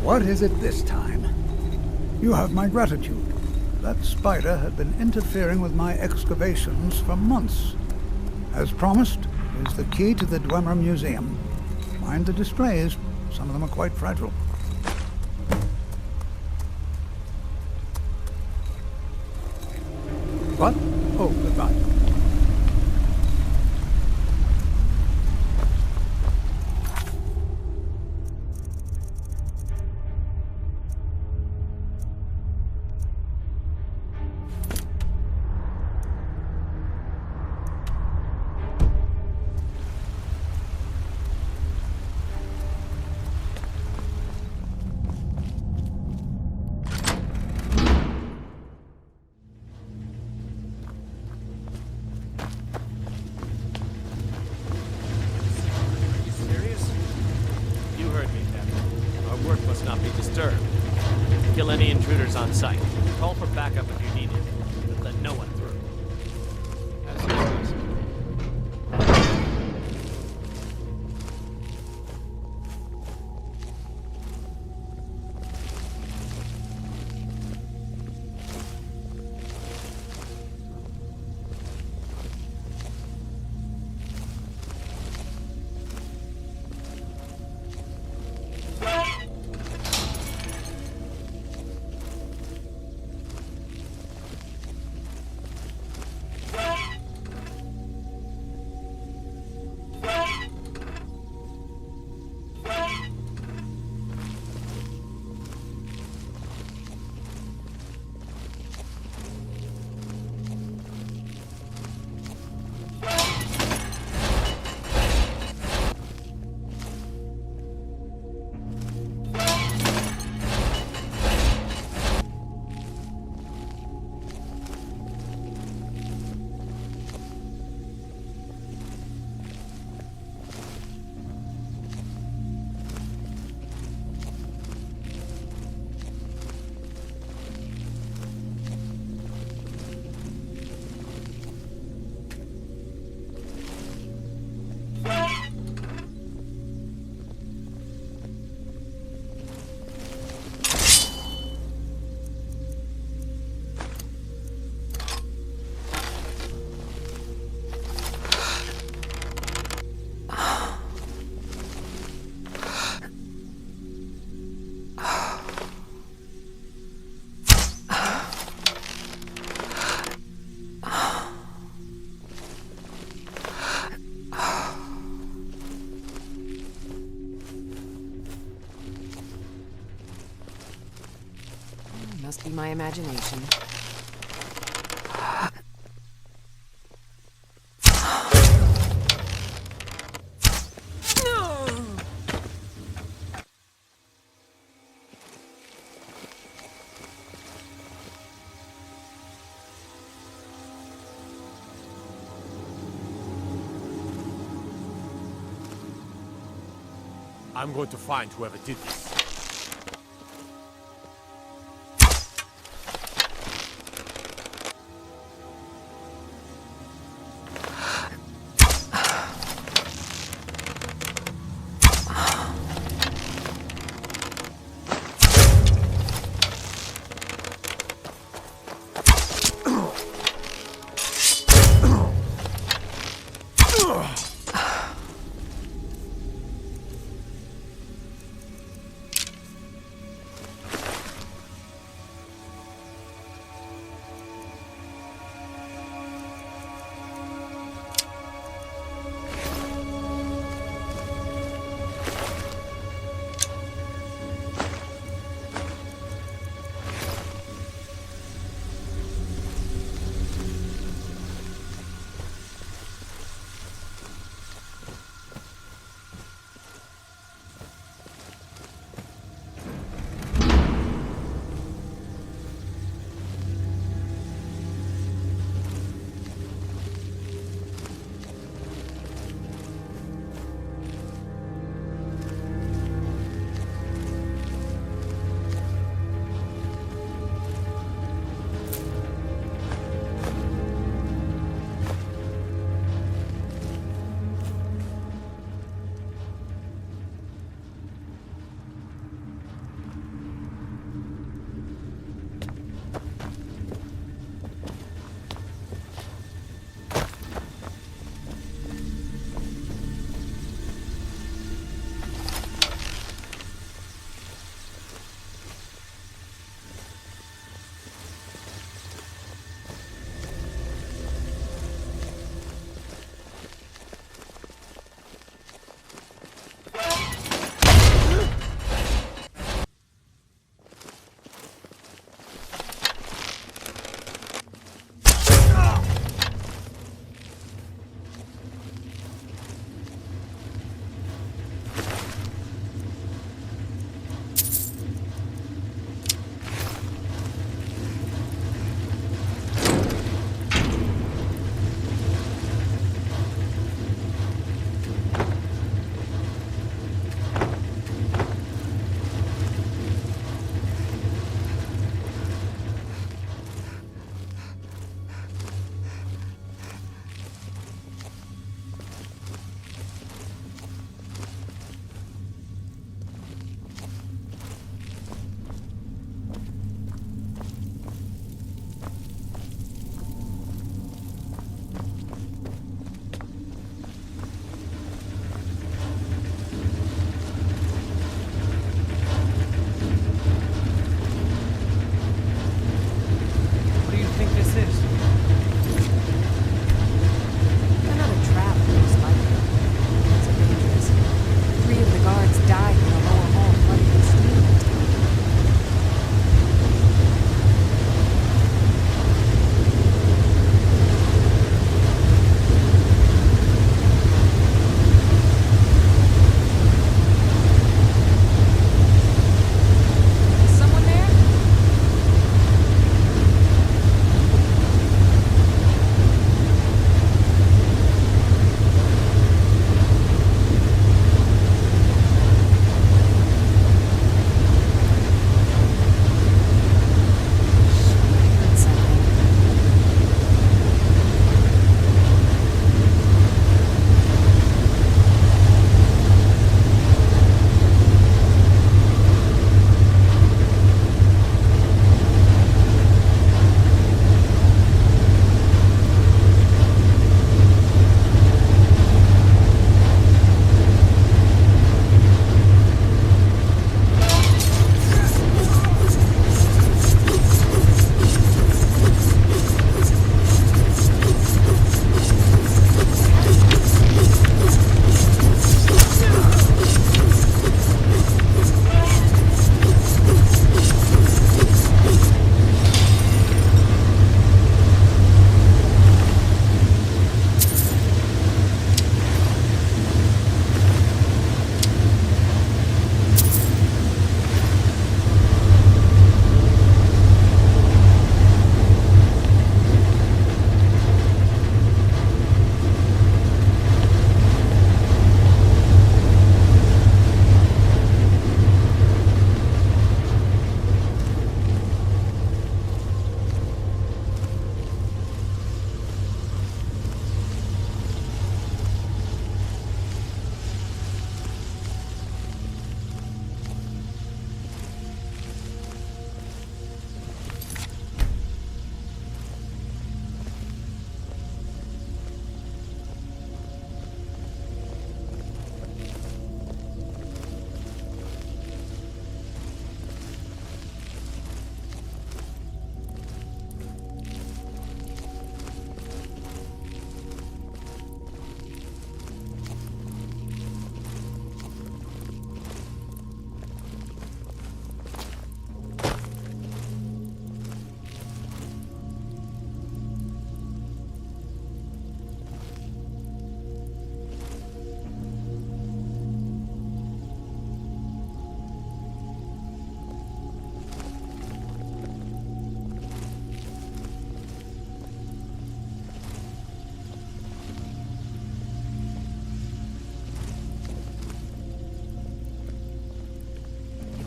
What is it this time? You have my gratitude. That spider had been interfering with my excavations for months. As promised, here's the key to the Dwemer Museum. Mind the displays. Some of them are quite fragile. What? Oh, goodbye. Kill any intruders on site. Call for backup if you need it, but let no one through. As always. Must be my imagination. I'm going to find whoever did this.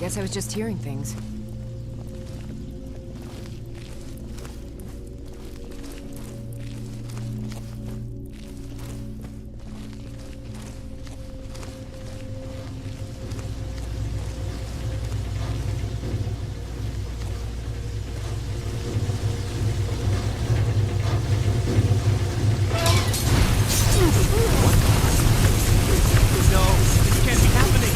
Guess I was just hearing things. No, this can't be happening.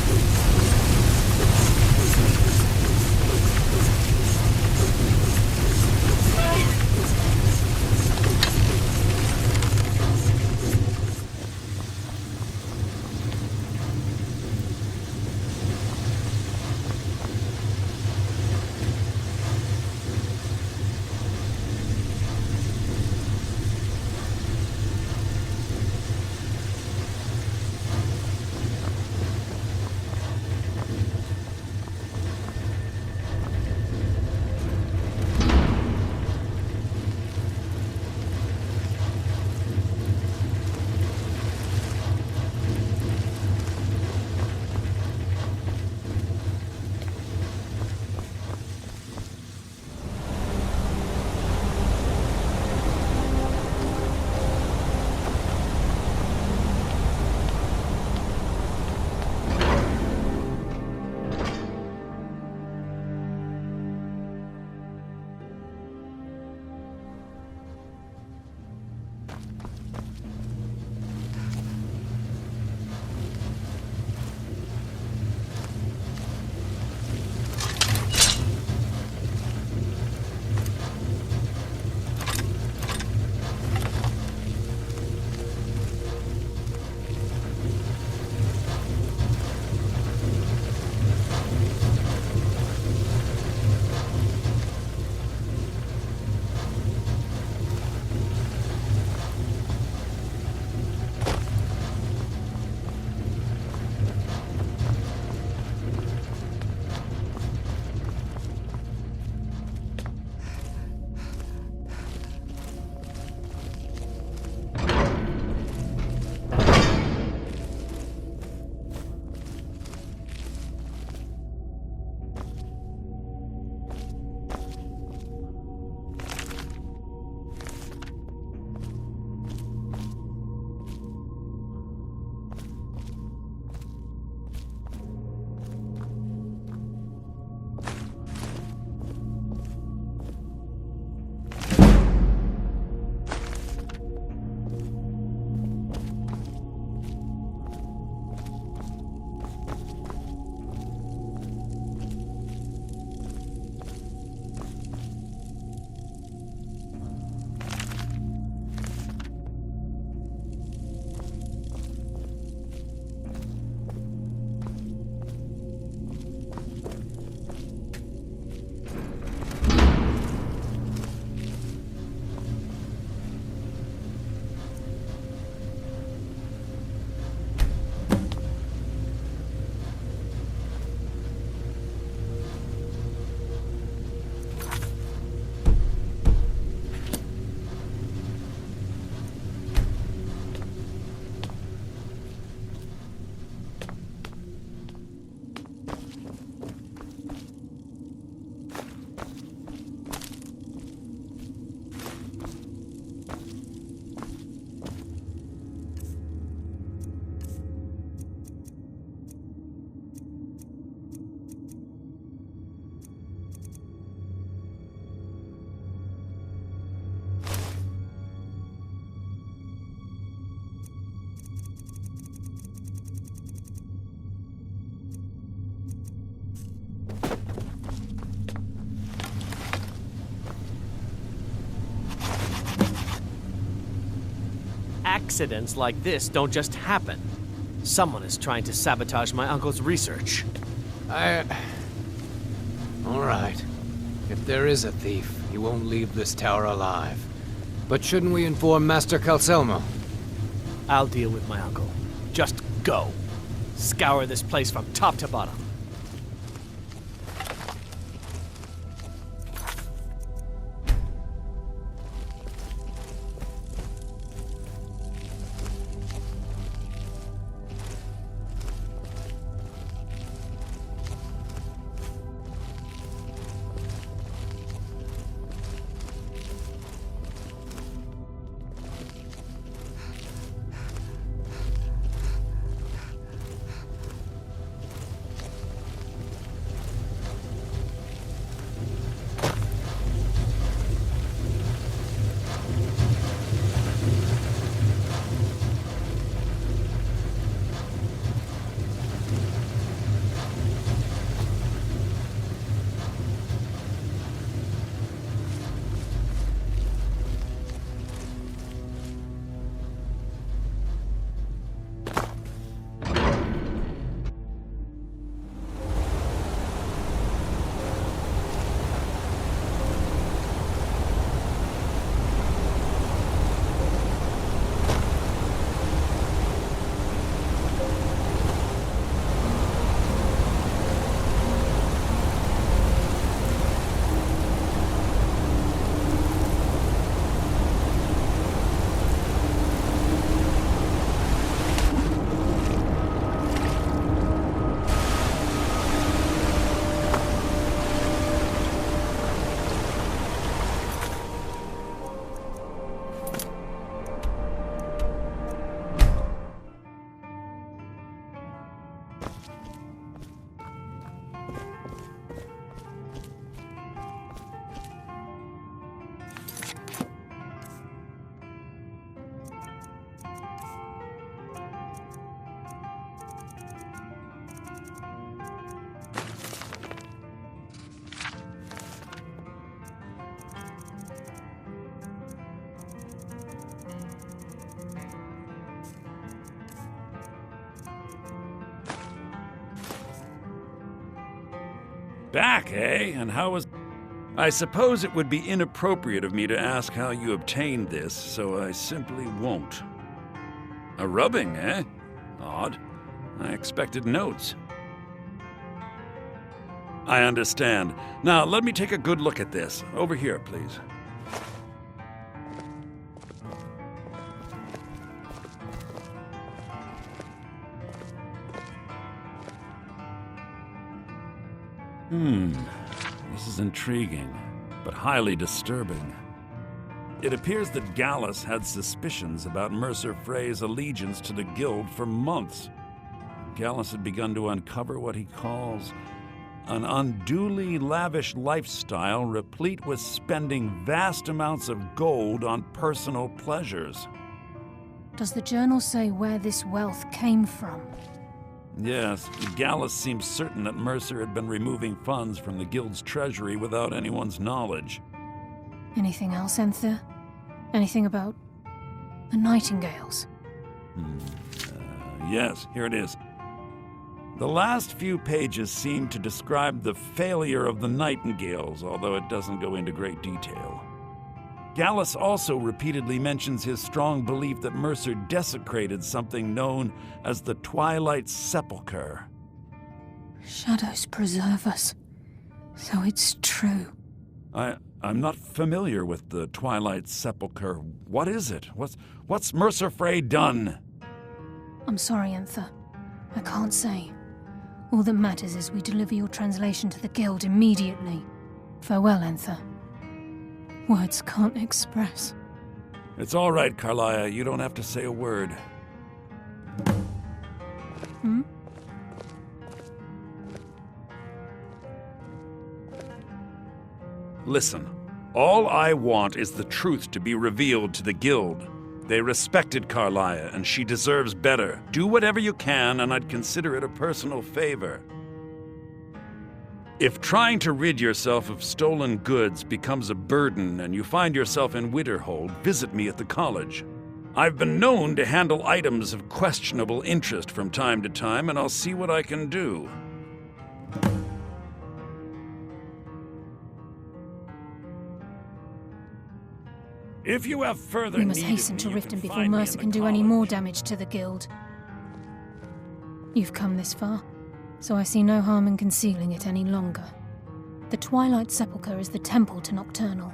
Accidents like this don't just happen. Someone is trying to sabotage my uncle's research. All right. If there is a thief, he won't leave this tower alive. But shouldn't we inform Master Calcelmo? I'll deal with my uncle. Just go. Scour this place from top to bottom. Back, eh? And how was... I suppose it would be inappropriate of me to ask how you obtained this, so I simply won't. A rubbing, eh? Odd. I expected notes. I understand. Now, let me take a good look at this. Over here, please. This is intriguing, but highly disturbing. It appears that Gallus had suspicions about Mercer Frey's allegiance to the Guild for months. Gallus had begun to uncover what he calls an unduly lavish lifestyle replete with spending vast amounts of gold on personal pleasures. Does the journal say where this wealth came from? Yes, Gallus seems certain that Mercer had been removing funds from the Guild's treasury without anyone's knowledge. Anything else, Enther? Anything about the Nightingales? Yes, here it is. The last few pages seem to describe the failure of the Nightingales, although it doesn't go into great detail. Gallus also repeatedly mentions his strong belief that Mercer desecrated something known as the Twilight Sepulchre. Shadows preserve us. So it's true. I'm not familiar with the Twilight Sepulchre. What is it? What's Mercer Frey done? I'm sorry, Enther. I can't say. All that matters is we deliver your translation to the Guild immediately. Farewell, Enther. Words can't express. It's all right, Carlia. You don't have to say a word. Listen, all I want is the truth to be revealed to the Guild. They respected Carlia, and she deserves better. Do whatever you can, and I'd consider it a personal favor. If trying to rid yourself of stolen goods becomes a burden and you find yourself in Winterhold, visit me at the college. I've been known to handle items of questionable interest from time to time, and I'll see what I can do. If you have further We must need hasten of to me, you Riften can before find me Mercer in can the do any more college. damage to the Guild. You've come this far, so I see no harm in concealing it any longer. The Twilight Sepulchre is the temple to Nocturnal.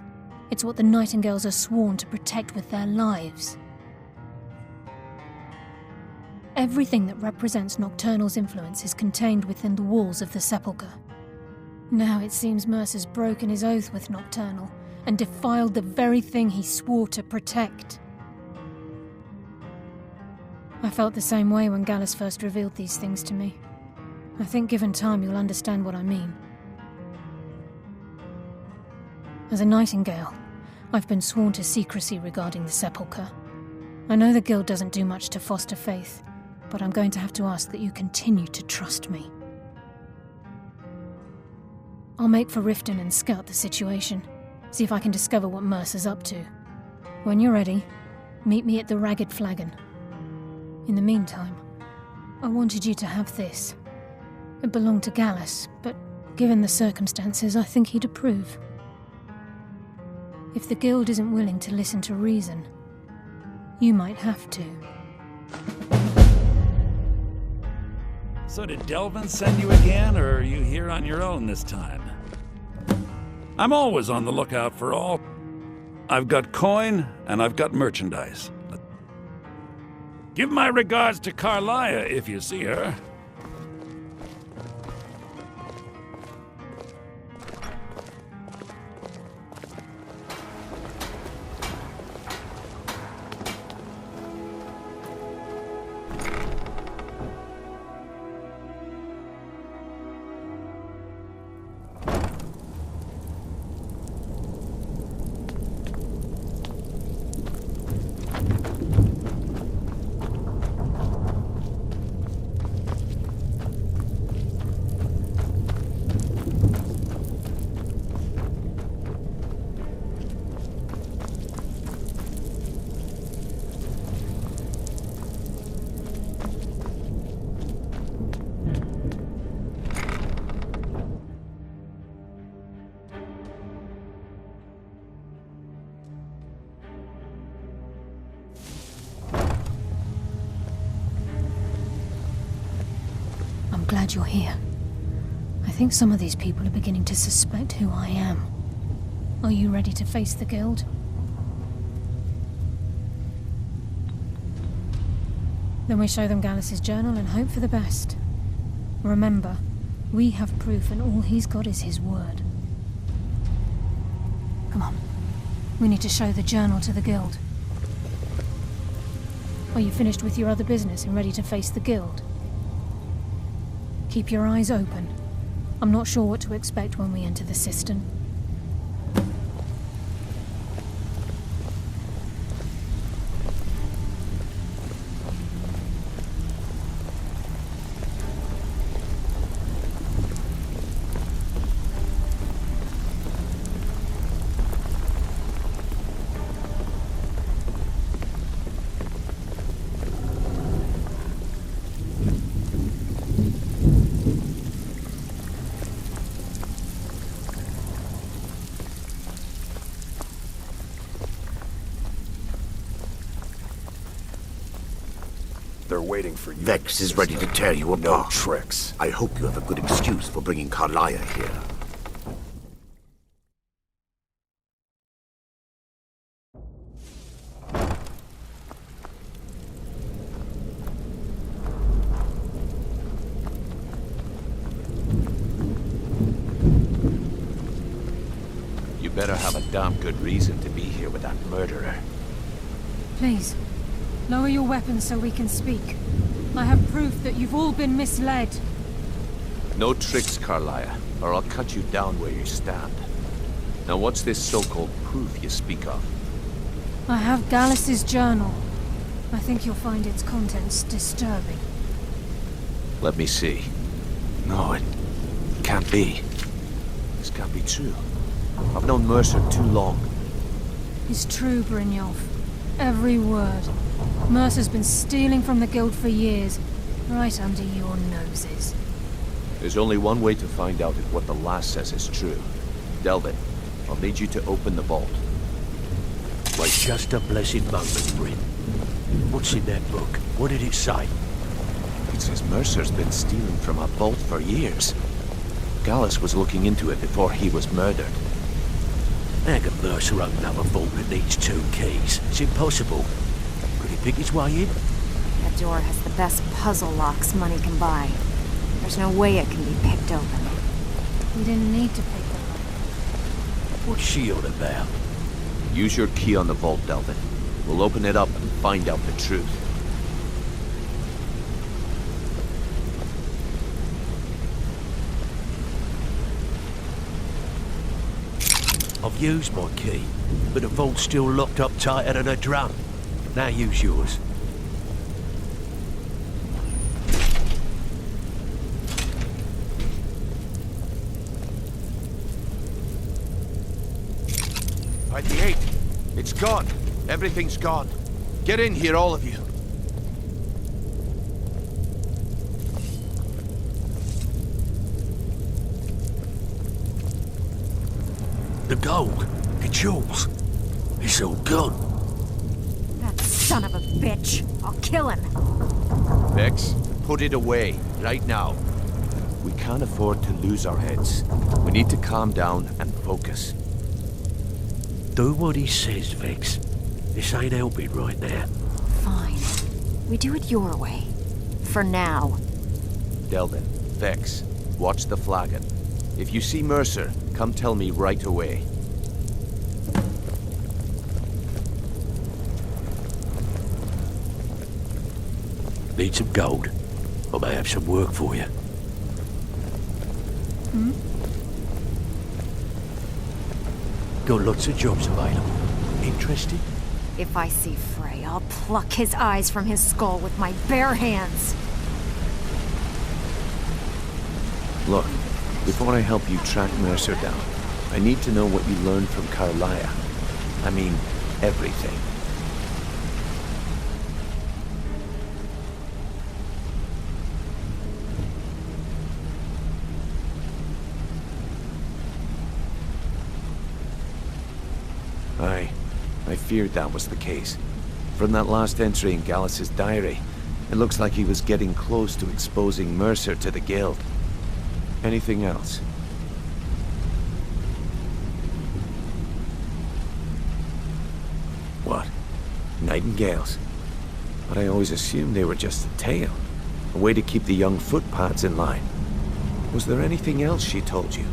It's what the Nightingales are sworn to protect with their lives. Everything that represents Nocturnal's influence is contained within the walls of the Sepulchre. Now it seems Mercer's broken his oath with Nocturnal and defiled the very thing he swore to protect. I felt the same way when Gallus first revealed these things to me. I think given time you'll understand what I mean. As a Nightingale, I've been sworn to secrecy regarding the Sepulchre. I know the Guild doesn't do much to foster faith, but I'm going to have to ask that you continue to trust me. I'll make for Riften and scout the situation, see if I can discover what Mercer's up to. When you're ready, meet me at the Ragged Flagon. In the meantime, I wanted you to have this. It belonged to Gallus, but given the circumstances, I think he'd approve. If the Guild isn't willing to listen to reason, you might have to. So did Delvin send you again, or are you here on your own this time? I'm always on the lookout for all. I've got coin, and I've got merchandise. Give my regards to Carlia if you see her. glad you're here. I think some of these people are beginning to suspect who I am. Are you ready to face the Guild? Then we show them Gallus's journal and hope for the best. Remember, we have proof and all he's got is his word. Come on. We need to show the journal to the Guild. Are you finished with your other business and ready to face the Guild? Keep your eyes open. I'm not sure what to expect when we enter the cistern. They're waiting for you. Vex is ready to tear you No apart. tricks. I hope you have a good excuse for bringing Carlia here. You better have a damn good reason to be here with that murderer. Please, lower your weapons so we can speak. I have proof that you've all been misled. No tricks, Carlia, or I'll cut you down where you stand. Now what's this so-called proof you speak of? I have Gallus's journal. I think you'll find its contents disturbing. Let me see. No, it can't be. This can't be true. I've known Mercer too long. It's true, Brynjolf. Every word. Mercer's been stealing from the Guild for years, right under your noses. There's only one way to find out if what the lass says is true. Delvin, I'll need you to open the vault. Wait just a blessed moment, Bryn. What's in that book? What did it say? It says Mercer's been stealing from a vault for years. Gallus was looking into it before he was murdered. How can Mercer open up a vault that needs 2 keys? It's impossible. Could he pick his way in? That door has the best puzzle locks money can buy. There's no way it can be picked open. We didn't need to pick the lock. What's she on about? Use your key on the vault, Delvin. We'll open it up and find out the truth. I've used my key, but the vault's still locked up tighter than a drum. Now use yours. Right, the 8. It's gone. Everything's gone. Get in here, all of you. The gold, the jewels, it's all gone. That son of a bitch. I'll kill him. Vex, put it away, right now. We can't afford to lose our heads. We need to calm down and focus. Do what he says, Vex. This ain't helping right now. Fine. We do it your way. For now. Delvin, Vex, watch the flagon. If you see Mercer, come tell me right away. Need some gold. I may have some work for you. Got lots of jobs available. Interested? If I see Frey, I'll pluck his eyes from his skull with my bare hands. Look, before I help you track Mercer down, I need to know what you learned from Carlia. I mean, everything. I feared that was the case. From that last entry in Gallus's diary, It looks like he was getting close to exposing Mercer to the Guild. Anything else? What? Nightingales? But I always assumed they were just a tale. A way to keep the young footpads in line. Was there anything else she told you?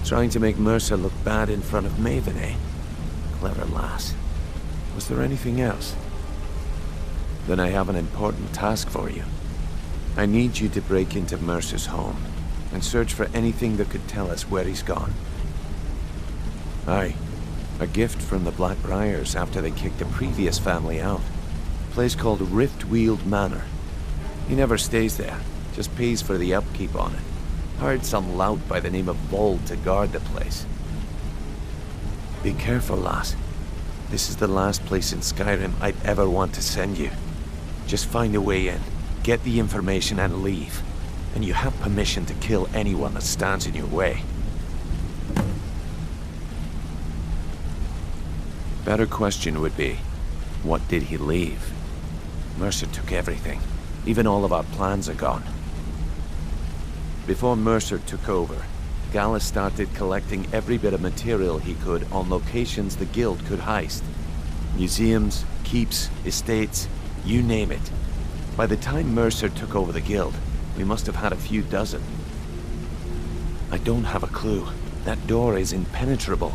Trying to make Mercer look bad in front of Maven, eh? Clever lass. Was there anything else? Then I have an important task for you. I need you to break into Mercer's home and search for anything that could tell us where he's gone. Aye. A gift from the Blackbriars after they kicked the previous family out. A place called Riftweald Manor. He never stays there, just pays for the upkeep on it. Hired some lout by the name of Vold to guard the place. Be careful, lass. This is the last place in Skyrim I'd ever want to send you. Just find a way in, get the information and leave. And you have permission to kill anyone that stands in your way. Better question would be, what did he leave? Mercer took everything. Even all of our plans are gone. Before Mercer took over, Gallus started collecting every bit of material he could on locations the Guild could heist. Museums, keeps, estates, you name it. By the time Mercer took over the Guild, we must have had a few dozen. I don't have a clue. That door is impenetrable.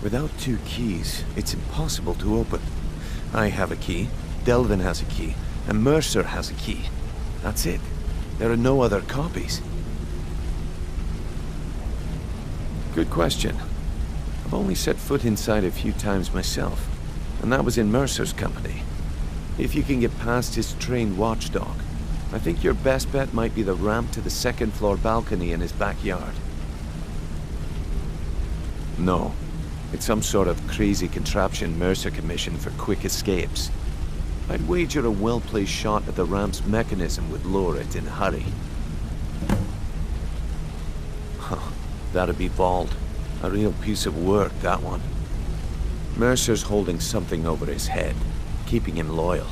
Without 2 keys, it's impossible to open. I have a key, Delvin has a key, and Mercer has a key. That's it. There are no other copies. Good question. I've only set foot inside a few times myself, and that was in Mercer's company. If you can get past his trained watchdog, I think your best bet might be the ramp to the 2nd floor balcony in his backyard. No. It's some sort of crazy contraption Mercer commissioned for quick escapes. I'd wager a well-placed shot at the ramp's mechanism would lower it in a hurry. Huh. That'd be Vold. A real piece of work, that one. Mercer's holding something over his head, keeping him loyal.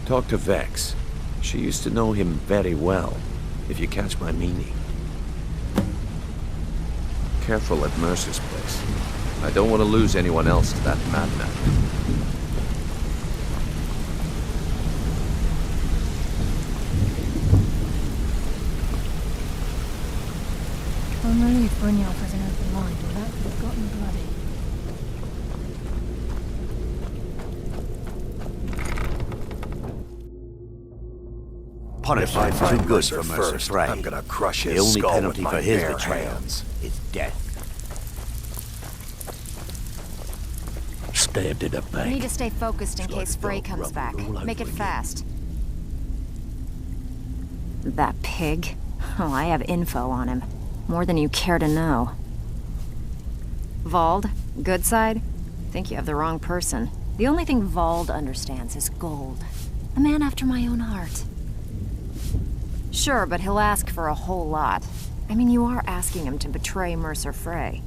Talk to Vex. She used to know him very well, if you catch my meaning. Careful at Mercer's place. I don't want to lose anyone else to that madman. I'm relieved Brynjolf has an open mind, or that could have gotten bloody. Punishment's too good for Mercer Frey. I'm gonna crush his The only skull penalty with for my his bare betrayal hands. is death. Stabbed in the We back. need to stay focused in It's like case Frey dog comes back. rumbled all Make it over again. fast. That pig? Oh, I have info on him. More than you care to know. Vold? Good side? Think you have the wrong person. The only thing Vold understands is gold. A man after my own heart. Sure, but he'll ask for a whole lot. I mean, you are asking him to betray Mercer Frey.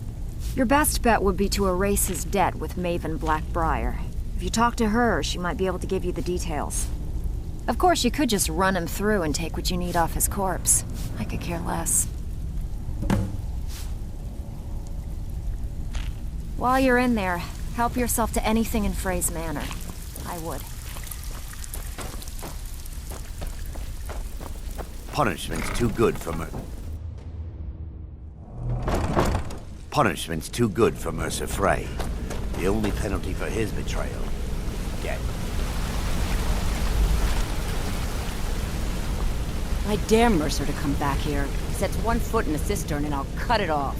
Your best bet would be to erase his debt with Maven Blackbriar. If you talk to her, she might be able to give you the details. Of course, you could just run him through and take what you need off his corpse. I could care less. While you're in there, help yourself to anything in Frey's manor. I would. Punishment's too good for Punishment's too good for Mercer Frey. The only penalty for his betrayal, death. I dare Mercer to come back here. He sets one foot in a cistern and I'll cut it off.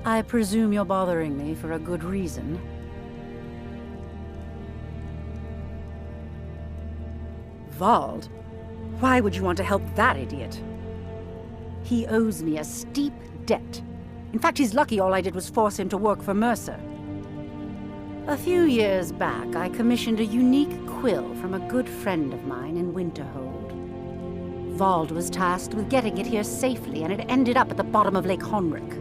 I presume you're bothering me for a good reason. Vald? Why would you want to help that idiot? He owes me a steep debt. In fact, he's lucky all I did was force him to work for Mercer. A few years back, I commissioned a unique quill from a good friend of mine in Winterhold. Vald was tasked with getting it here safely, and it ended up at the bottom of Lake Honrick.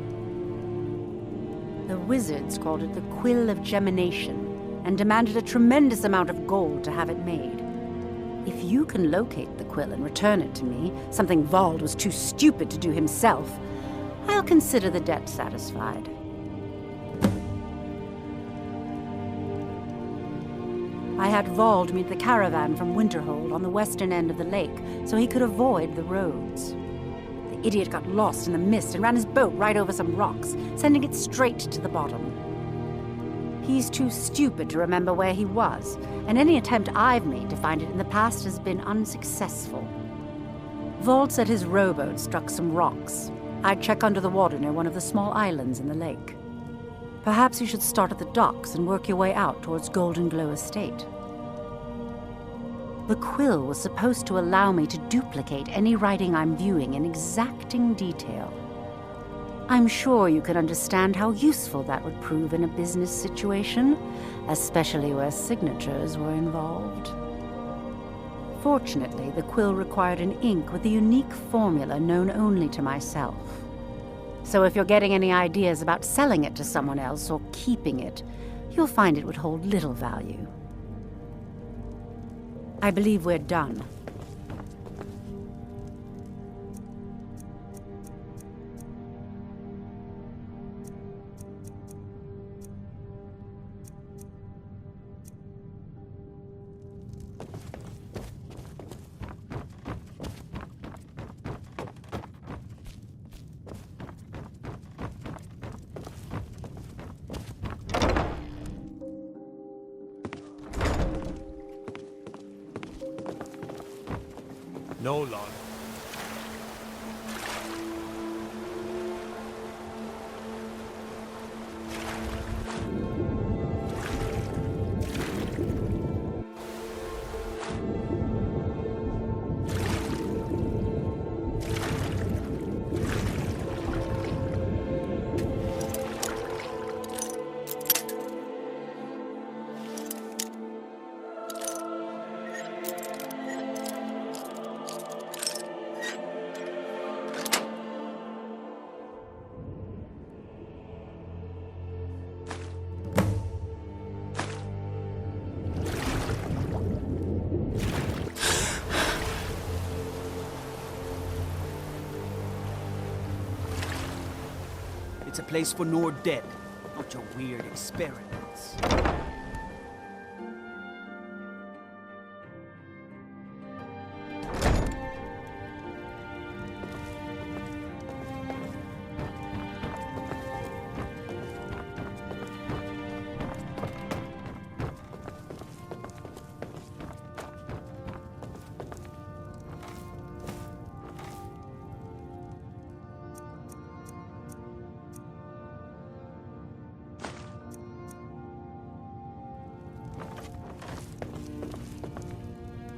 The wizards called it the Quill of Gemination, and demanded a tremendous amount of gold to have it made. If you can locate the quill and return it to me, something Vald was too stupid to do himself, I'll consider the debt satisfied. I had Vald meet the caravan from Winterhold on the western end of the lake, so he could avoid the roads. The idiot got lost in the mist and ran his boat right over some rocks, sending it straight to the bottom. He's too stupid to remember where he was, and any attempt I've made to find it in the past has been unsuccessful. Vald said his rowboat struck some rocks. I'd check under the water near one of the small islands in the lake. Perhaps you should start at the docks and work your way out towards Golden Glow Estate. The quill was supposed to allow me to duplicate any writing I'm viewing in exacting detail. I'm sure you can understand how useful that would prove in a business situation, especially where signatures were involved. Fortunately, the quill required an ink with a unique formula known only to myself. So if you're getting any ideas about selling it to someone else or keeping it, you'll find it would hold little value. I believe we're done. No, Lord. It's a place for no dead, not your weird experiments.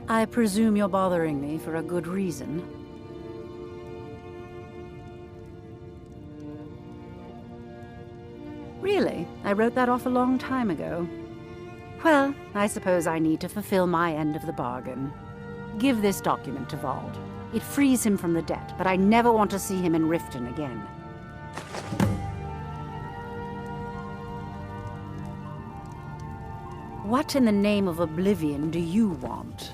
I presume you're bothering me for a good reason. Really? I wrote that off a long time ago. Well, I suppose I need to fulfill my end of the bargain. Give this document to Vald. It frees him from the debt, but I never want to see him in Riften again. What in the name of oblivion do you want?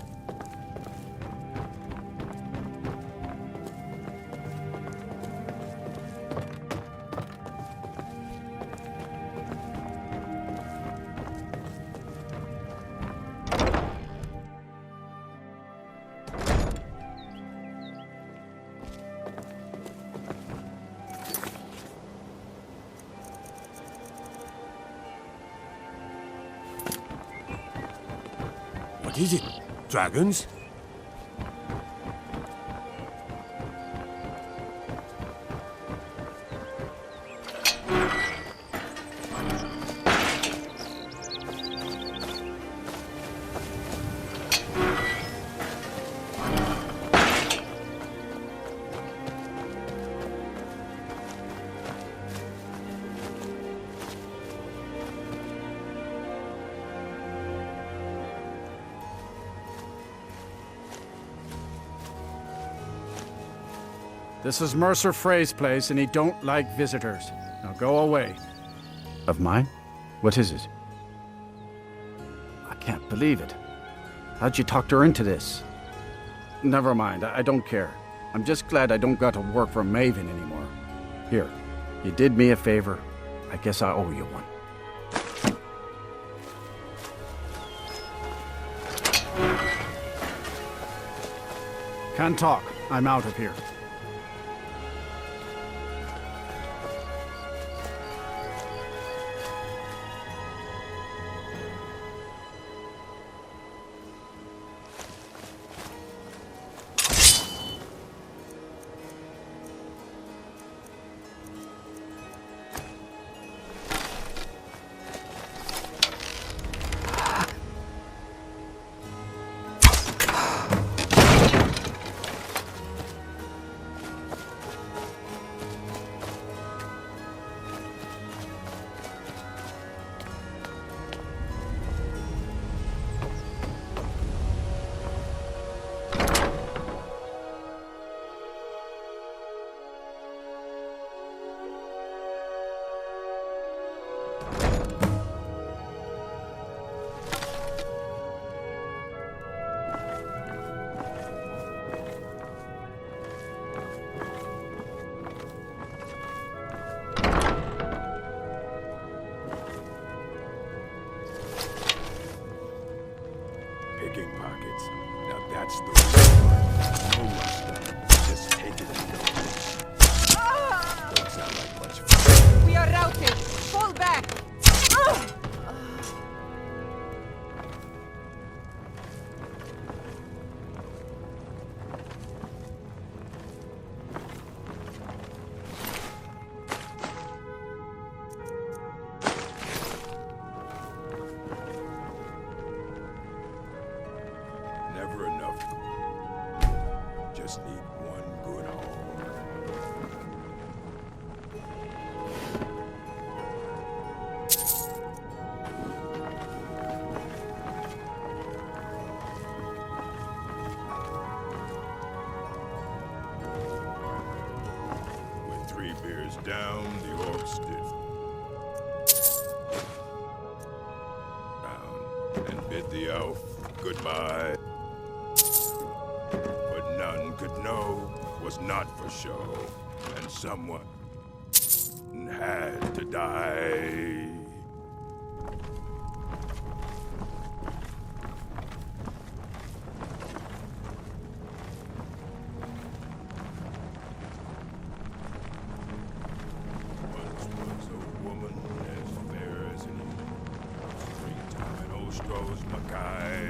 What is it? Dragons? This is Mercer Frey's place, and he don't like visitors. Now go away. Of mine? What is it? I can't believe it. How'd you talk her into this? Never mind, I don't care. I'm just glad I don't got to work for Maven anymore. Here, you did me a favor. I guess I owe you one. Can't talk. I'm out of here. Picking pockets. Now that's the way. No rush though. Just take it and go. Don't sound like much fun. We are routed. Fall back. Never enough. Just need one good haul. With 3 beers down, the orcs did down and bid the elf goodbye. But none could know was not for show, and someone had to die. Once was a woman as fair as any springtime in Ostro's Mackay.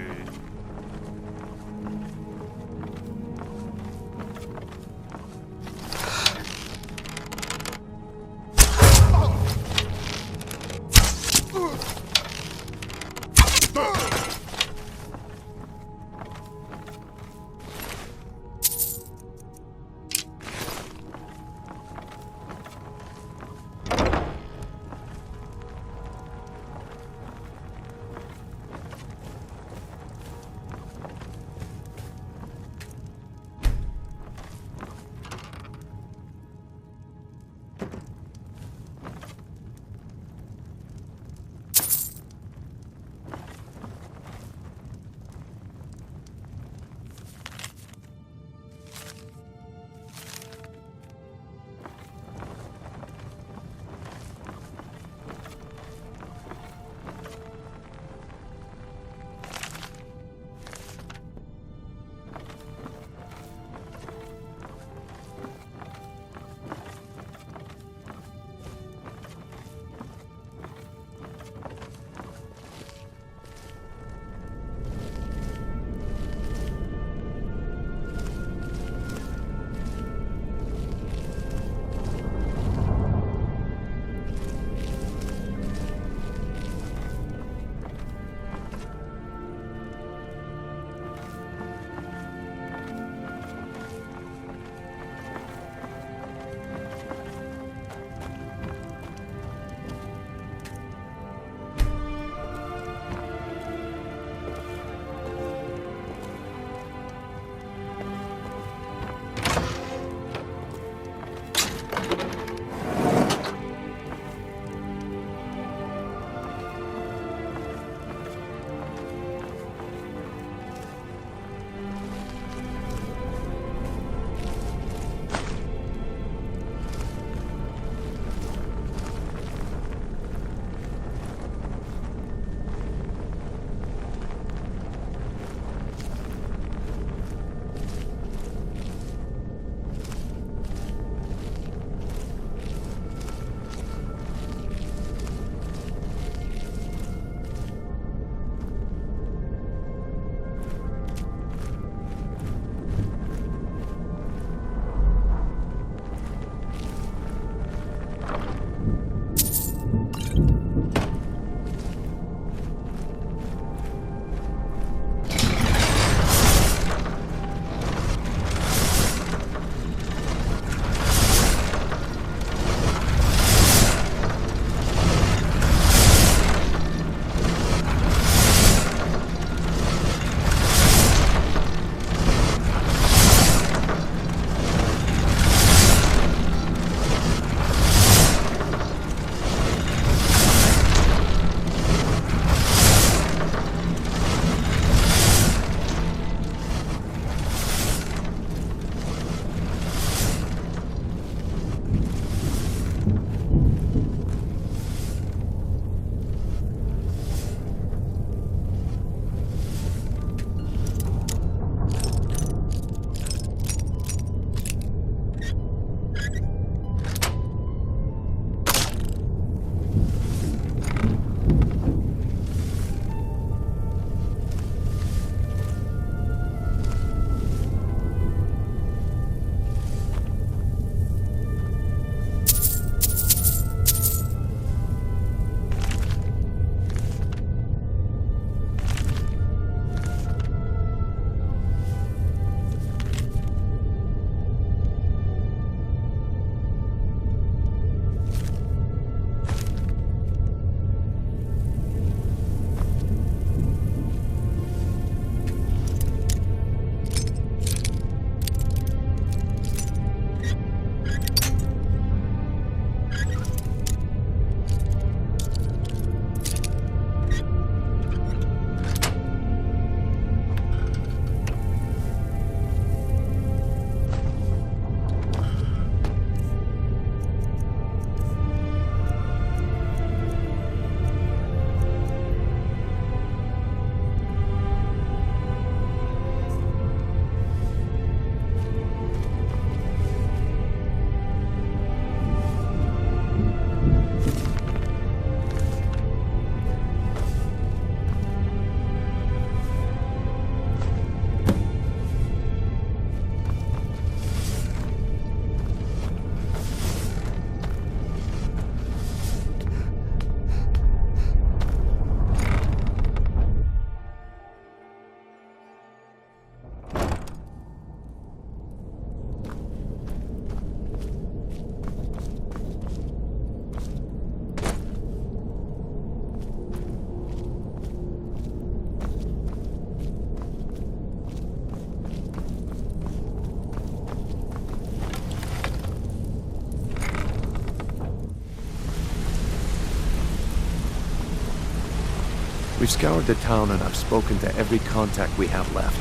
We've scoured the town and I've spoken to every contact we have left.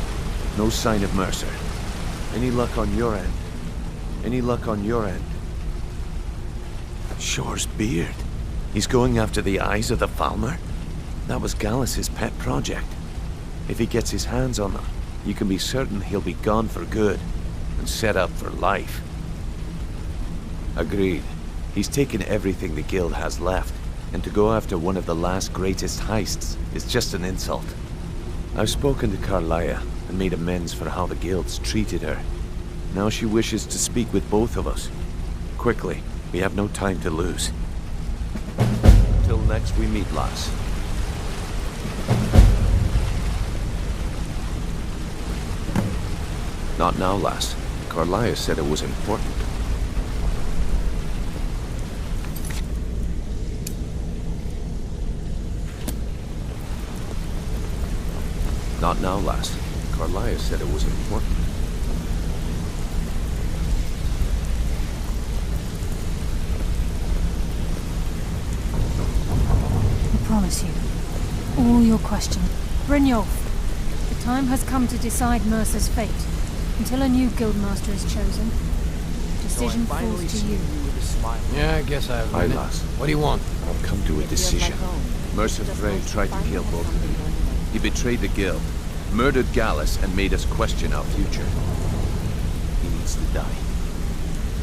No sign of Mercer. Any luck on your end? Any luck on your end? Shore's beard. He's going after the eyes of the Falmer? That was Gallus's pet project. If he gets his hands on them, you can be certain he'll be gone for good and set up for life. Agreed. He's taken everything the guild has left, and to go after one of the last greatest heists is just an insult. I've spoken to Carlia and made amends for how the guild's treated her. Now she wishes to speak with both of us. Quickly, we have no time to lose. Till next we meet, lass. Not now, lass. Carlia said it was important. Not now, lass. Carlia said it was important. I promise you, all your questions. Brynjolf, the time has come to decide Mercer's fate. Until a new guildmaster is chosen, decision falls to you. Yeah, I guess I've Aye, lass. What do you want? I've come to a decision. Mercer Frey tried to kill both of you. He betrayed the guild, murdered Gallus, and made us question our future. He needs to die.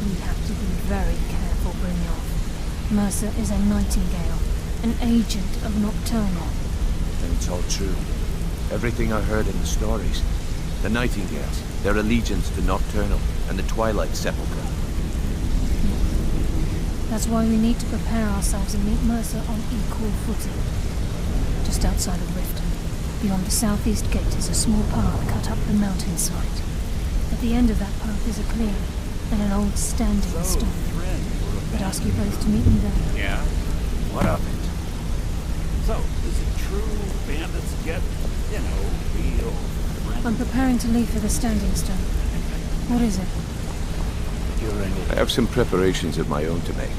We have to be very careful, Brynjolf. Mercer is a nightingale, an agent of Nocturnal. And it's all true. Everything I heard in the stories. The Nightingales, their allegiance to Nocturnal, and the Twilight Sepulchre. That's why we need to prepare ourselves and meet Mercer on equal footing. Just outside of Riften, beyond the southeast gate is a small path cut up the mountainside. At the end of that path is a clearing, and an old standing stone. I'd ask you both to meet me there. Yeah? What of it? So, is it true bandits get, real friendly? I'm preparing to leave for the standing stone. What is it? I have some preparations of my own to make.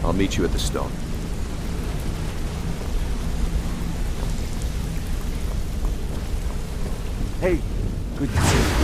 I'll meet you at the stone. Hey, good to see you.